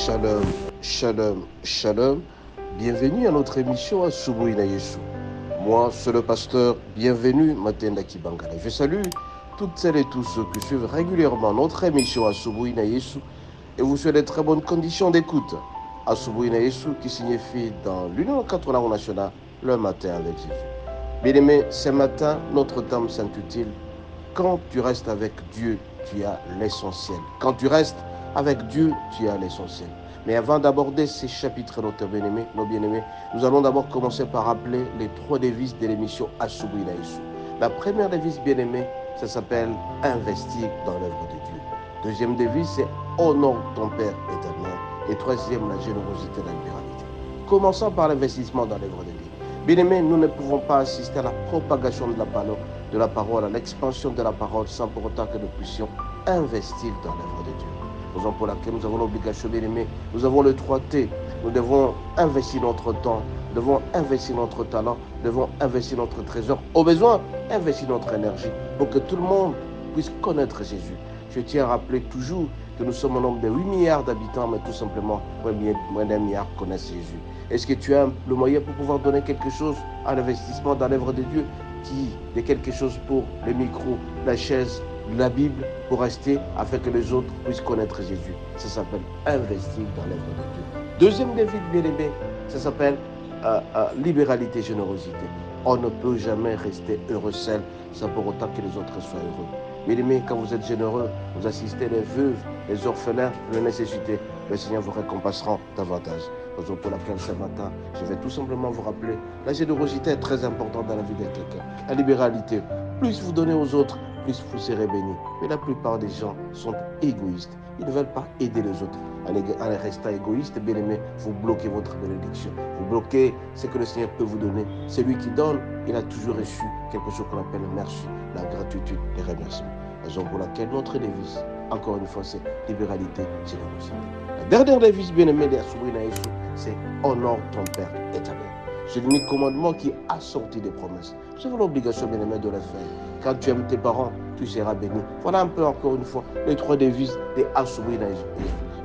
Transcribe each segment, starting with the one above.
Shalom, shalom, shalom. Bienvenue à notre émission Asubuhi na Yesu. Moi, c'est le pasteur. Bienvenue, Matenda Kibangala. Je salue toutes celles et tous ceux qui suivent régulièrement notre émission Asubuhi na Yesu et vous souhaite de très bonnes conditions d'écoute. Asubuhi na Yesu qui signifie dans l'Union catholique nationale le matin avec Jésus. Bien-aimés, ce matin, notre thème s'intitule Quand tu restes avec Dieu, tu as l'essentiel. Quand tu restes avec Dieu, tu as l'essentiel. Mais avant d'aborder ces chapitres, nos bien-aimés, nous allons d'abord commencer par rappeler les 3 devises de l'émission Asubuhi na Yesu. La première devise, bien-aimé, ça s'appelle Investir dans l'œuvre de Dieu. Deuxième devise, c'est Honore ton Père éternel. Et troisième, la générosité et la libéralité. Commençons par l'investissement dans l'œuvre de Dieu. Bien-aimés, nous ne pouvons pas assister à la propagation de la parole, à l'expansion de la parole, sans pour autant que nous puissions investir dans l'œuvre de Dieu. Raison pour laquelle nous avons l'obligation, bien-aimés, nous avons le 3T. Nous devons investir notre temps, nous devons investir notre talent, nous devons investir notre trésor. Au besoin, investir notre énergie pour que tout le monde puisse connaître Jésus. Je tiens à rappeler toujours que nous sommes un nombre de 8 milliards d'habitants, mais tout simplement, moins d'un milliard connaissent Jésus. Est-ce que tu as le moyen pour pouvoir donner quelque chose à l'investissement dans l'œuvre de Dieu, qui est quelque chose pour le micro, la chaise, la Bible, pour rester afin que les autres puissent connaître Jésus. Ça s'appelle investir dans l'œuvre de Dieu. Deuxième défi, bien-aimé, ça s'appelle libéralité, générosité. On ne peut jamais rester heureux seul sans pour autant que les autres soient heureux. Bien-aimés, quand vous êtes généreux, vous assistez les veuves, les orphelins, les nécessités, le Seigneur vous récompensera davantage. Raison pour laquelle ce matin, je vais tout simplement vous rappeler, la générosité est très importante dans la vie de quelqu'un. La libéralité, plus vous donnez aux autres, plus vous serez bénis. Mais la plupart des gens sont égoïstes. Ils ne veulent pas aider les autres. En restant égoïste, bien aimé, vous bloquez votre bénédiction. Vous bloquez ce que le Seigneur peut vous donner. Celui qui donne, il a toujours reçu quelque chose qu'on appelle le merci, la gratitude, les remerciements. Raison pour laquelle notre devise, encore une fois, c'est libéralité, générosité. La dernière devise, bien aimé, de Asubuhi na Yesu, c'est honore ton Père éternel. C'est l'unique commandement qui est assorti des promesses. Vous avez l'obligation, bien aimé, de le faire. Quand tu aimes tes parents, tu seras béni. Voilà un peu, encore une fois, les 3 devises de Asubuhi na Yesu.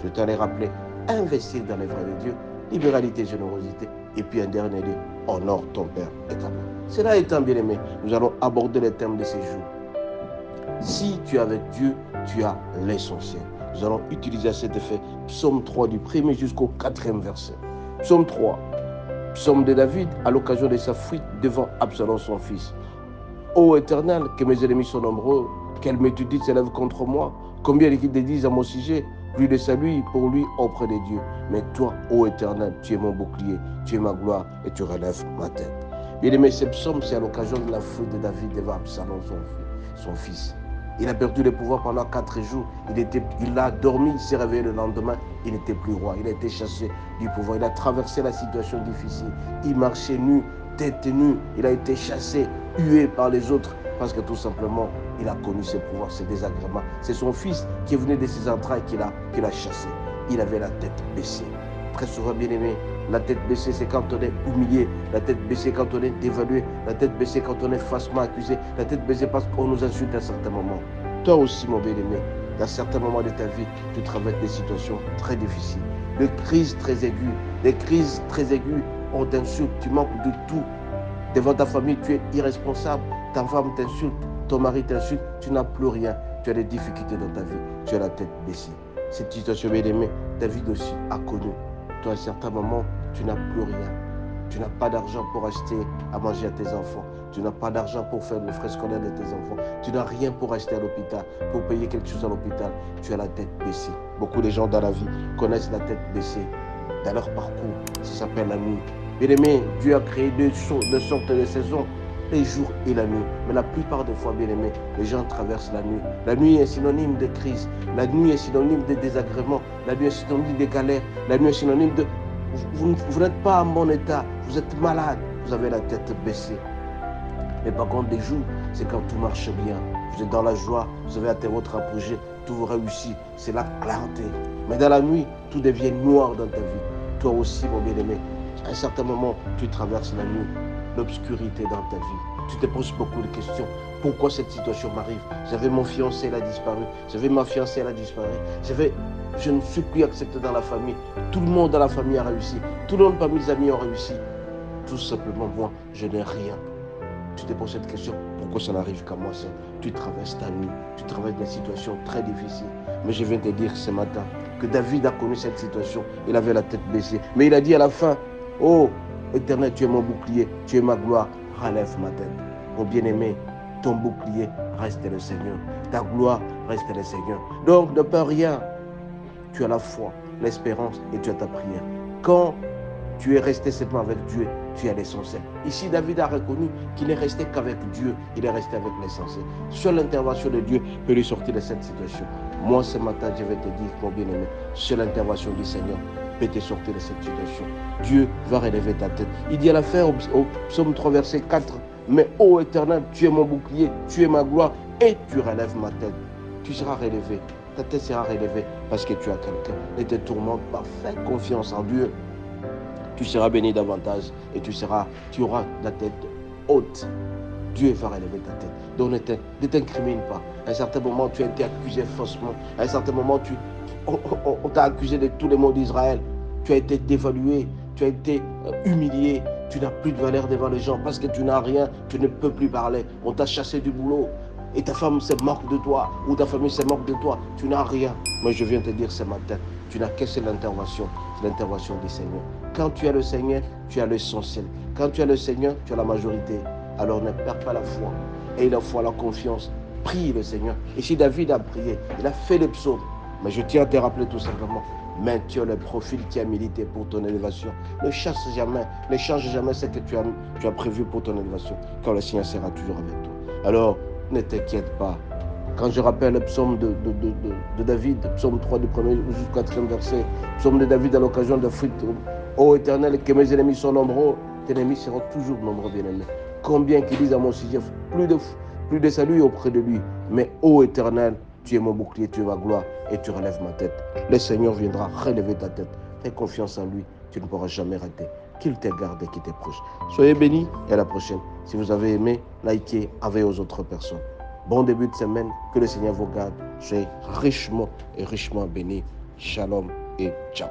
Je t'allais rappeler, investir dans l'œuvre de Dieu, libéralité, générosité, et puis un dernier dit, honore ton Père éternel. Cela étant, bien aimé, nous allons aborder les thèmes de ces jours. Si tu es avec Dieu, tu as l'essentiel. Nous allons utiliser cet effet. Psaume 3 du 1er jusqu'au 4e verset. Psaume 3. Psaume de David à l'occasion de sa fuite devant Absalom son fils. Ô Éternel, que mes ennemis sont nombreux, quelle multitude s'élève contre moi. Combien d'équipes disent à mon sujet, plus de salut pour lui auprès de Dieu. Mais toi, ô Éternel, tu es mon bouclier, tu es ma gloire et tu relèves ma tête. Bien aimé, ce psaume, c'est à l'occasion de la fuite de David devant Absalom son fils. Il a perdu le pouvoir pendant 4 jours. Il a dormi, il s'est réveillé le lendemain. Il n'était plus roi. Il a été chassé du pouvoir. Il a traversé la situation difficile. Il marchait nu, tête nue. Il a été chassé, hué par les autres. Parce que tout simplement, il a connu ses pouvoirs, ses désagréments. C'est son fils qui est venu de ses entrailles qu'il a chassé. Il avait la tête baissée. Très souvent, bien aimé, la tête baissée, c'est quand on est humilié. La tête baissée quand on est dévalué. La tête baissée quand on est falsement accusé. La tête baissée parce qu'on nous insulte à certains moments. Toi aussi, mon bien-aimé, dans certains moments de ta vie, tu traverses des situations très difficiles. Des crises très aiguës. Des crises très aiguës, on t'insulte, tu manques de tout. Devant ta famille, tu es irresponsable. Ta femme t'insulte, ton mari t'insulte, tu n'as plus rien. Tu as des difficultés dans ta vie. Tu as la tête baissée. Cette situation, bien-aimé, David aussi a connu. Toi, à certains moments, tu n'as plus rien. Tu n'as pas d'argent pour acheter à manger à tes enfants. Tu n'as pas d'argent pour faire les frais scolaires de tes enfants. Tu n'as rien pour acheter à l'hôpital, pour payer quelque chose à l'hôpital. Tu as la tête baissée. Beaucoup de gens dans la vie connaissent la tête baissée. Dans leur parcours, ça s'appelle la nuit. Bien-aimé, Dieu a créé 2 sortes de saisons, les jours et la nuit. Mais la plupart des fois, bien-aimé, les gens traversent la nuit. La nuit est synonyme de crise. La nuit est synonyme de désagrément. La nuit est synonyme de galère. La nuit est synonyme de... Vous n'êtes pas en bon état. Vous êtes malade. Vous avez la tête baissée. Mais par contre, des jours, c'est quand tout marche bien. Vous êtes dans la joie. Vous avez atteint votre projet. Tout vous réussit. C'est la clarté. Mais dans la nuit, tout devient noir dans ta vie. Toi aussi, mon bien-aimé, à un certain moment, tu traverses la nuit. L'obscurité dans ta vie. Tu te poses beaucoup de questions. Pourquoi cette situation m'arrive? J'avais mon fiancé, il a disparu. J'avais ma fiancée, elle a disparu. Je ne suis plus accepté dans la famille. Tout le monde dans la famille a réussi. Tout le monde parmi mes amis ont réussi. Tout simplement, moi, je n'ai rien. Tu te poses cette question, pourquoi ça n'arrive qu'à moi seul? Tu traverses ta nuit, tu traverses des situations très difficiles. Mais je viens te dire ce matin que David a connu cette situation. Il avait la tête baissée. Mais il a dit à la fin, oh, Éternel, tu es mon bouclier, tu es ma gloire, relève ma tête. Mon bien-aimé, ton bouclier reste le Seigneur. Ta gloire reste le Seigneur. Donc, ne peur rien. Tu as la foi, l'espérance et tu as ta prière. Quand tu es resté simplement avec Dieu, tu as l'essentiel. Ici, David a reconnu qu'il n'est resté qu'avec Dieu, il est resté avec l'essentiel. Seule l'intervention de Dieu peut lui sortir de cette situation. Moi, ce matin, je vais te dire, mon bien-aimé, seule l'intervention du Seigneur peut te sortir de cette situation. Dieu va relever ta tête. Il dit à la fin, au psaume 3, verset 4, mais ô Éternel, tu es mon bouclier, tu es ma gloire, et tu relèves ma tête. Tu seras relevé. Ta tête sera relevée parce que tu as quelqu'un. Ne te tourmente pas, fais confiance en Dieu. Tu seras béni davantage et tu auras la tête haute. Dieu va relever ta tête. Donc ne t'incrimine pas. À un certain moment, tu as été accusé faussement. À un certain moment, on t'a accusé de tous les maux d'Israël. Tu as été dévalué, tu as été humilié. Tu n'as plus de valeur devant les gens parce que tu n'as rien, tu ne peux plus parler. On t'a chassé du boulot. Et ta femme se moque de toi, ou ta famille se moque de toi, tu n'as rien. Mais je viens te dire ce matin, tu n'as qu'une seule intervention, c'est l'intervention du Seigneur. Quand tu as le Seigneur, tu as l'essentiel. Quand tu as le Seigneur, tu as la majorité. Alors ne perds pas la foi. Et la foi, la confiance. Prie le Seigneur. Et si David a prié, il a fait les psaumes. Mais je tiens à te rappeler tout simplement, maintiens le profil qui a milité pour ton élévation. Ne change jamais ce que tu as prévu pour ton élévation, car le Seigneur sera toujours avec toi. Alors, ne t'inquiète pas. Quand je rappelle le psaume de David, psaume 3 du 1er jusqu'au 4e verset, psaume de David à l'occasion de fuite, ô Éternel, que mes ennemis sont nombreux, tes ennemis seront toujours nombreux, bien-aimés. Combien qu'ils disent à mon sujet, plus de salut auprès de lui. Mais ô Éternel, tu es mon bouclier, tu es ma gloire et tu relèves ma tête. Le Seigneur viendra relever ta tête. Fais confiance en lui, tu ne pourras jamais rater. Qu'il te garde et qu'il te proche. Soyez bénis et à la prochaine. Si vous avez aimé, likez avec aux autres personnes. Bon début de semaine, que le Seigneur vous garde. Soyez richement et richement bénis. Shalom et ciao.